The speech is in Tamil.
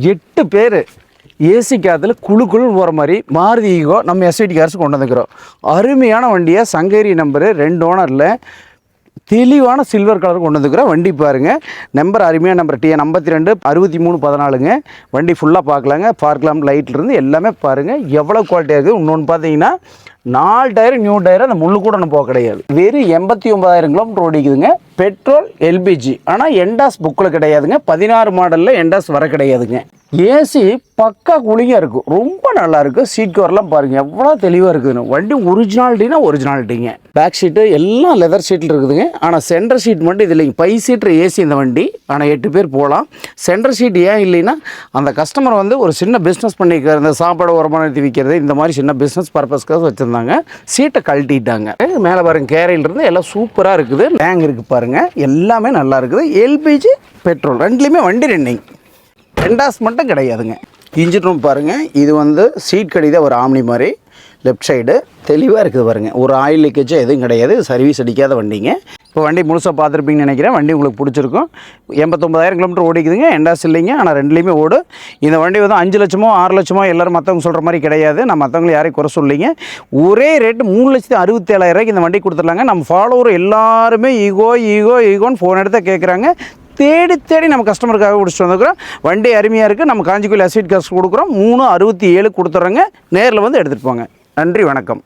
8 பேர் ஏசி காத்தில் குழு போகிற மாதிரி மாருதி ஈகோ நம்ம எஸ்ஐடி கார்ஸ் கொண்டு வந்துக்கிறோம். அருமையான வண்டியை சங்கேரி நம்பரு 2 ஓனரில் தெளிவான சில்வர் கலர் கொண்டு வந்துக்கிறோம். வண்டி பாருங்கள், நம்பர் அருமையான நம்பர் TN 52 63 14ங்க. வண்டி ஃபுல்லாக பார்க்கலாம் லைட்லேருந்து எல்லாமே பாருங்கள் எவ்வளோ குவாலிட்டியாக இருக்குது. இன்னொன்று பார்த்தீங்கன்னா 4 டயர் நியூ டயர், அந்த முள்ளு கூட நம்ம போக கிடையாது. வெறும் 89,000 கிலோமீட்டர் ஓடிக்குதுங்க. பெட்ரோல் LPG, ஆனால் என்டாஸ் புக்கில் கிடையாதுங்க. 16 மாடலில் என்டாஸ் வர கிடையாதுங்க. ஏசி பக்கா கூலிங்காக இருக்கும், ரொம்ப நல்லா இருக்குது. சீட் கவர்லாம் பாருங்கள் எவ்வளோ தெளிவாக இருக்குதுன்னு. வண்டி ஒரிஜினாலிட்டிங்க. பேக் ஷீட்டு எல்லாம் லெதர் ஷீட்டில் இருக்குதுங்க. ஆனால் சென்டர் ஷீட் மட்டும் இது இல்லைங்க. 5 சீட்டர் ஏசி இந்த வண்டி, ஆனால் 8 பேர் போகலாம். சென்டர் ஷீட் ஏன் இல்லைன்னா அந்த கஸ்டமர் வந்து ஒரு சின்ன பிஸ்னஸ் பண்ணிக்கிறார், இந்த சாப்பாடு உரமாக நிறுத்தி விற்கிறது, இந்த மாதிரி சின்ன பிஸ்னஸ் பர்பஸ்க்காக வச்சுருந்தாங்க. சீட்டை கழட்டிட்டாங்க. மேலே பாருங்கள் கேரையிலிருந்து எல்லாம் சூப்பராக இருக்குது. டேங்க் இருக்குது பாருங்கள், எல்லாமே நல்லா இருக்குது. LPG பெட்ரோல் ரெண்டுலேயுமே வண்டி ரன்னிங். என்டாஸ் மட்டும் கிடையாதுங்க. இன்ஜின் ரூம் பாருங்கள், இது வந்து சீட் கடிதான் ஒரு ஆம்னி மாதிரி. லெஃப்ட் சைடு தெளிவாக இருக்குது பாருங்கள், ஒரு ஆயில் லீக்கேஜ் எதுவும் கிடையாது. சர்வீஸ் அடிக்காத வண்டிங்க. இப்போ வண்டி முழுசாக பார்த்துருப்பீங்கன்னு நினைக்கிறேன். வண்டி உங்களுக்கு பிடிச்சிருக்கும். 89,000 கிலோமீட்டர் ஓடிக்குதுங்க. என்டாஸ் இல்லைங்க, ஆனால் ரெண்டுலேயுமே ஓடு. இந்த வண்டி வந்து 5 லட்சமோ 6 லட்சமோ எல்லோரும் மற்றவங்க சொல்கிற மாதிரி கிடையாது. நான் மற்றவங்களை யாரையும் குறை சொல்லிங்க. ஒரே ரேட்டு 3,67,000 இந்த வண்டி கொடுத்துடலாங்க. நம்ம ஃபாலோவர் எல்லாருமே ஈகோன்னு ஃபோன் எடுத்து கேட்குறாங்க. தேடி நம்ம கஸ்டமருக்காக பிடிச்சிட்டு வந்துக்கிறோம். வண்டி அருமையாக இருக்குது. நம்ம காஞ்சிக்கோயில் எஸ்ஐடி கார்ஸ் கொடுக்குறோம். 367 கொடுத்துட்றோங்க. நேரில் வந்து எடுத்துகிட்டு போங்க. நன்றி, வணக்கம்.